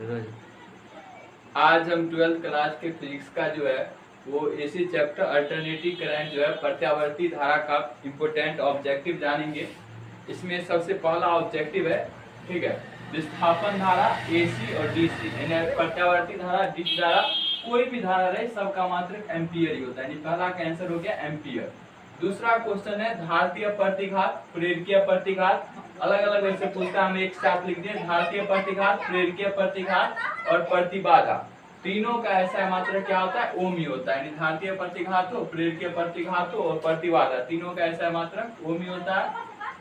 आज हम 12th class के फिजिक्स का जो है वो एसी चैप्टर अल्टरनेटिव करंट जो है प्रत्यावर्ती धारा का इम्पोर्टेंट ऑब्जेक्टिव जानेंगे। इसमें सबसे पहला ऑब्जेक्टिव है, ठीक है, विस्थापन धारा एसी और डीसी, यानी प्रत्यावर्ती धारा डीसी धारा कोई भी धारा रहे सबका मात्रक एम्पियर ही होता है। पहला का आंसर हो गया एम्पियर। दूसरा क्वेश्चन है धारतीय प्रतिघात प्रेरकीय प्रतिघात, अलग अलग वैसे पूछता है, हम एक साथ लिख दिए धारतीय प्रतिघात प्रेरकीय प्रतिघात और प्रतिबाधा, तीनों का ऐसा मात्रक क्या होता है, ओम ही होता है। धारतीय प्रतिघात हो, प्रेरकीय प्रतिघात हो और प्रतिबाधा, तीनों का ऐसा मात्रक ओम ही होता है।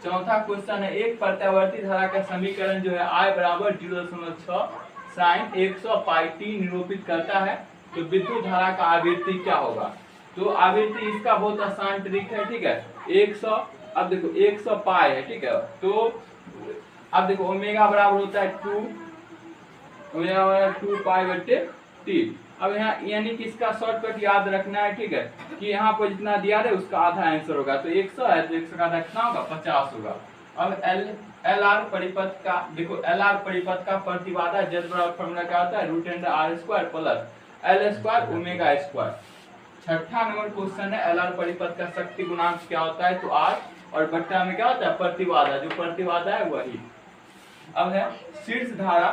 चौथा क्वेश्चन है एक प्रत्यावर्ती धारा का समीकरण जो है I बराबर 0.6 साइन 100πt निरूपित करता है, तो विद्युत धारा का आवृत्ति क्या होगा। तो आवृत्ति इसका बहुत आसान ट्रिक है, ठीक है, 100, अब देखो 100 पाई है, ठीक है, तो अब देखो ओमेगा बराबर होता है 2, ओमेगा बराबर 2 पाई बटे 3। अब यहाँ यानी कि इसका शॉर्टकट याद रखना है, ठीक है, कि यहाँ पर जितना दिया है उसका आधा आंसर होगा, तो 100 है तो 100 का आधा कितना होगा, 50 होगा। अब एल आर परिपथ का देखो, एल आर परिपथ का प्रतिबाधा Z बराबर फॉर्मूला क्या होता है, √r² plus L² omega square. छठा नंबर क्वेश्चन है एल आर परिपथ का शक्ति गुणांक क्या होता है, तो R और बट्टा में क्या होता है, प्रतिबाधा, जो प्रतिबाधा है वही। अब है शीर्ष धारा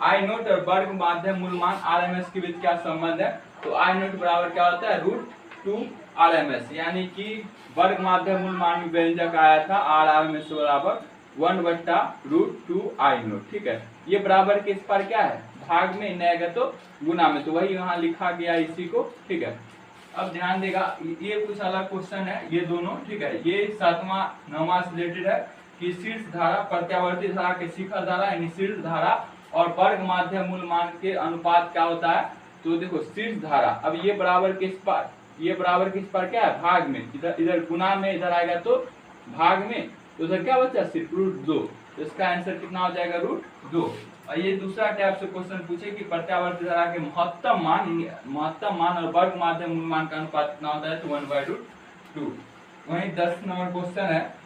I नोट और वर्ग माध्यम मूल मान RMS के बीच क्या संबंध है, तो I नोट बराबर क्या होता है, √2 RMS, यानी कि वर्ग माध्यम मूल मान में व्यंजक आया था RMS बराबर 1/√2 I नोट, ठीक है। ये बराबर के इस पर क्या है, भाग में, नहीं तो गुना में, तो वही यहाँ लिखा गया इसी को, ठीक है। अब ध्यान देगा, ये कुछ अलग क्वेश्चन है ये दोनों, ठीक है, ये 7वां 9वां से रिलेटेड है कि शीर्ष धारा प्रत्यावर्ती धारा के शिखर धारा यानी शीर्ष धारा और वर्ग माध्यम मूल मान के अनुपात क्या होता है, तो देखो शीर्ष धारा, अब ये बराबर किस पर, ये बराबर किस पर क्या है, भाग में, इधर गुना में, इधर आएगा तो भाग में, तो उधर क्या बचा सिर्फ √2, तो इसका आंसर कितना हो जाएगा, √2। और ये दूसरा टाइप से क्वेश्चन पूछे कि प्रत्यावर्ती धारा के महत्तम मान और वर्ग माध्यम मूल मान का अनुपात कितना होता है, तो 1/√2। वहीं 10 नंबर क्वेश्चन है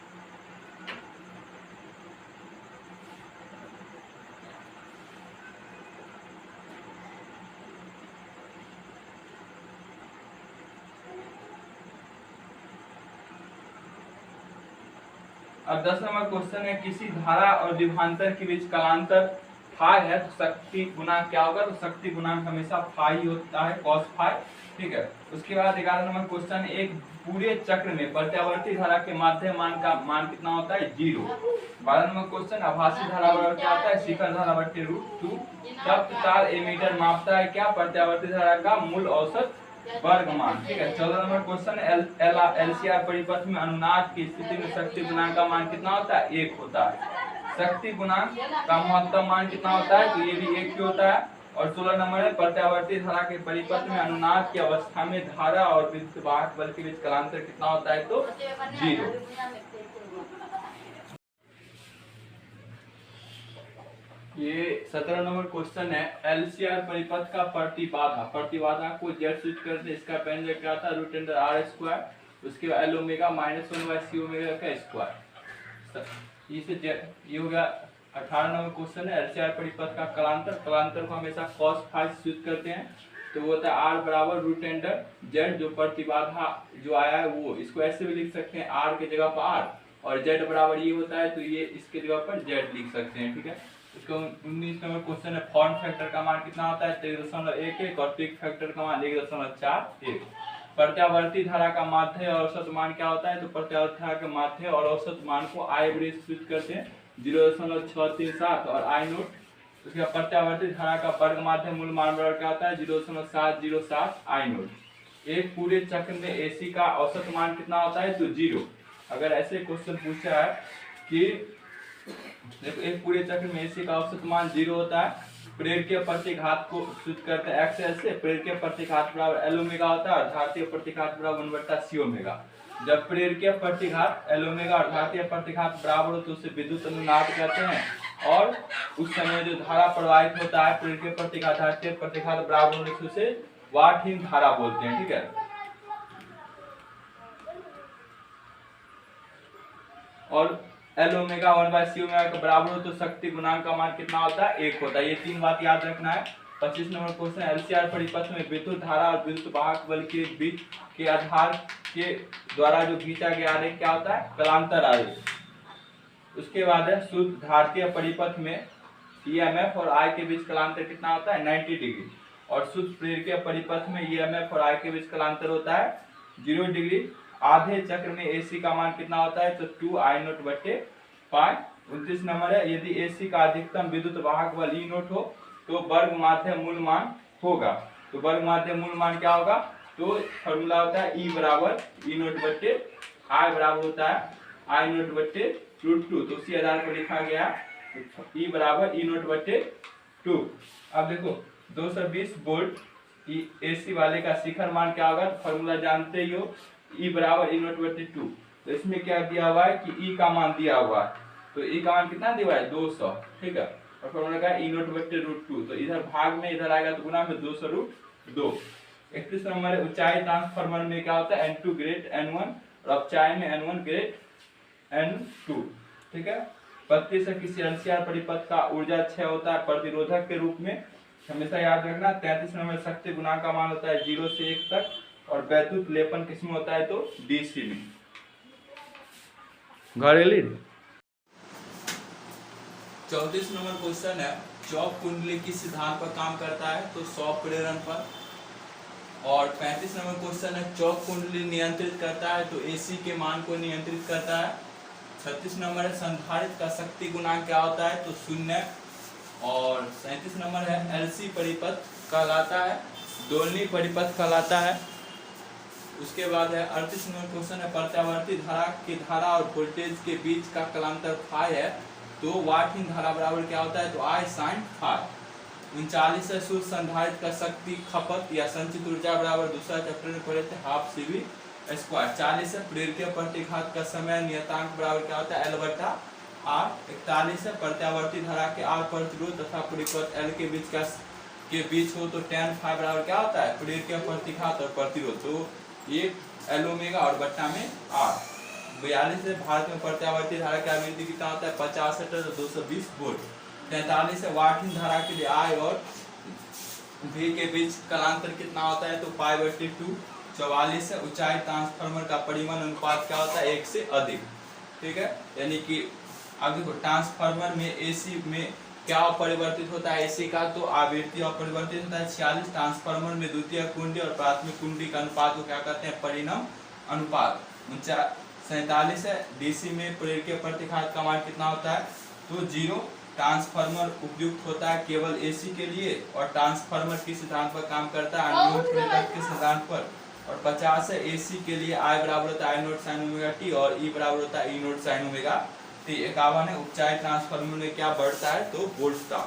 अब 10 नंबर क्वेश्चन है किसी धारा और विभवांतर के बीच कालांतर फाई है, तो शक्ति गुणांक क्या होगा, तो शक्ति गुणांक हमेशा फाई होता है, cos फाई, ठीक है। उसके बाद 11 नंबर क्वेश्चन एक पूरे चक्र में प्रत्यावर्ती धारा के माध्यम मान का मान कितना होता है, 0। 12 नंबर क्वेश्चन आभासी धारा बराबर क्या होता है, शिखर धारा बटे √2। तब तार एमीटर मापता है क्या, प्रत्यावर्ती धारा का मूल औसत वर्ग मान, ठीक है। 14 नंबर क्वेश्चन एलसीआर परिपथ में अनुनाद की स्थिति में शक्ति गुणांक का मान कितना होता है, 1 होता है। शक्ति गुणांक का महत्तम मान कितना होता है, तो ये भी 1 ही होता है। और 16 नंबर है प्रत्यावर्ती धारा के परिपथ में अनुनाद की अवस्था में धारा और विद्युत बल के बीच कालांतर कितना होता है, तो 0। ये 17 नंबर क्वेश्चन है एलसीआर परिपथ का प्रतिबाधा को जेड स्विच करते, इसका व्यंजक क्या था, √r², उसके बाद L ओमेगा -1/c ओमेगा का स्क्वायर, ये हो गया। 18 नंबर क्वेश्चन है एलसीआर परिपथ का कलांतर को हमेशा cos फाई स्विच करते हैं, तो वो होता है R बराबर √z, जो प्रतिबाधा जो आया है वो इसको ऐसे भी लिख सकते हैं, R के जगह पर R और Z बराबर ये होता है, तो ये इसके जगह पर Z लिख सकते हैं, ठीक है। इसको 19 नंबर क्वेश्चन है फॉर्म फैक्टर का मान कितना होता है, 13.11 और पीक फैक्टर का मान 1.41। प्रत्यावर्ती धारा का माध्य और औसत मान क्या होता है, तो प्रत्यावर्ती धारा के माध्य और औसत मान को I एवरेज स्विच करते हैं 0.637 और I नोट। उसके बाद प्रत्यावर्ती धारा का वर्ग माध्य मूल मान बराबर क्या होता है, 0.707 I नोट। एक पूरे चक्र में एसी का औसत मान कितना होता है, तो 0। अगर ऐसे क्वेश्चन पूछा है कि देखो एक पूरे चक्र में एसी का औसत मान 0 होता है, प्रेरकीय प्रतिघात को स्विच करते हैं एक्स से, प्रेरकीय प्रतिघात बराबर L ओमेगा होता है और धारतीय प्रतिघात बराबर 1/c ओमेगा। जब प्रेरकीय प्रतिघात L ओमेगा और धारतीय प्रतिघात बराबर हो तो उसे विद्युत अनुनाद कहते हैं, और उस समय जो धारा प्रवाहित होता है प्रेरकीय प्रतिघात धारतीय प्रतिघात बराबर होने से उसे वाटहीन धारा बोलते हैं, ठीक है। और एल ओमेगा 1/c ओमेगा के बराबर हो तो शक्ति गुणांक का मान कितना होता है? 1 होता है। ये 3 बात याद रखना है। 25 नंबर क्वेश्चन, एलसीआर परिपथ में विद्युत धारा और विद्युत वाहक बल के बीच के आधार के द्वारा जो खींचा गया आरेख क्या होता है? कलांतर आरेख। उसके बाद है शुद्ध धारतीय परिपथ में ईएमएफ और आई के बीच कलांतर कितना होता है? 90 डिग्री। और शुद्ध प्रेरकीय परिपथ में ईएमएफ और आई के बीच कलांतर होता है 0 डिग्री। आधे चक्र में एसी का मान कितना होता है? तो 2I0/पाई। 29 नंबर है, यदि एसी का अधिकतम विद्युत वाहक बल E0 हो तो वर्ग माध्य मूल मान होगा। तो वर्ग माध्य मूल मान क्या होगा? तो फॉर्मूला होता है E बराबर E0/I बराबर होता है I0/√2। तो उसी आधार पर लिखा गया E बराबर E0/2। अब देखो 220 वोल्ट एसी वाले का शिखर मान क्या होगा? फॉर्मूला जानते ही हो, E बराबर E0/2। तो इसमें क्या दिया हुआ है कि E का मान दिया हुआ है। तो E का मान कितना दिया हुआ है? 200, ठीक है। और फॉर्मूला का E0/√2। तो इधर भाग में इधर आएगा तो गुना में 200√2। 31 नंबर है, ऊंचाई ट्रांसफार्मर में क्या होता है? N2 ग्रेट N1 और अपचाई में N1 ग्रेट N2, ठीक है। 32 है, किसी एलसीआर परिपथ का ऊर्जा क्षय होता है प्रतिरोधक के रूप में, हमेशा याद रखना। 33 नंबर शक्ति गुणांक का मान होता है 0 से 1 तक। और वैद्युत लेपन किसमें होता है? तो डीसी में। घरेलू 34 नंबर क्वेश्चन है, चौक कुंडली किस सिद्धांत पर काम करता है? तो 100 प्रेरण पर। और 35 नंबर क्वेश्चन है, चौक कुंडली नियंत्रित करता है? तो एसी के मान को नियंत्रित करता है। 36 नंबर है, संधारित्र का शक्ति गुणांक क्या होता है? तो 0। और 37 नंबर है, एलसी परिपथ कहलाता है, दोलनी परिपथ कहलाता है। उसके बाद है 38 नंबर क्वेश्चन है, प्रत्यावर्ती धारा की धारा और वोल्टेज के बीच का कलांतर फाई है, तो वाटहीन धारा बराबर क्या होता है? तो आई साइन फाई। 39 है, शुद्ध संधारित्र का शक्ति खपत या संचित ऊर्जा बराबर दूसरा चैप्टर में पढ़े थे हाफ CV²। 40 है, प्रेरकीय प्रतिघात का समय नियतांक बराबर क्या होता है? L/R। 41 है, प्रत्यावर्ती धारा के R प्रतिरोध तथा परिपथ L के बीच हो तो tan फाई बराबर क्या होता है? प्रेरकीय प्रतिघात और प्रतिरोध। तो ये L ओमेगा और बट्टा में R। 42 है, भारत में प्रत्यावर्ती धारा की आवृत्ति कितना होता है? 50 to 220 वोल्ट। 43 है, वाटहीन धारा के लिए I और V के बीच कलांतर कितना होता है? तो π/2। 44 है, ऊंचाई ट्रांसफार्मर का परिमाण अनुपात क्या होता है? 1 से अधिक, ठीक है। यानी कि अब देखो ट्रांसफार्मर में एसी में क्या परिवर्तित होता है? एसी का तो आवृत्ति अपरिवर्तित होता है। 46 ट्रांसफार्मर में द्वितीय कुंडी और प्राथमिक कुंडी का अनुपात को क्या कहते हैं? परिणाम अनुपात। 47 है, डीसी में प्रेरकीय प्रतिघात का मान कितना होता है? तो 0। ट्रांसफार्मर उपयुक्त होता है केवल एसी के लिए। और ट्रांसफार्मर किस सिद्धांत पर काम करता है? अन्योन्य प्रेरक के सिद्धांत पर। और 50 है, एसी के लिए I बराबर होता है I0 sin ओमेगा टी और E बराबर होता है E0 sin ओमेगा टी। 51 है, ऊंचाई ट्रांसफार्मर में क्या बढ़ता है? तो वोल्टता।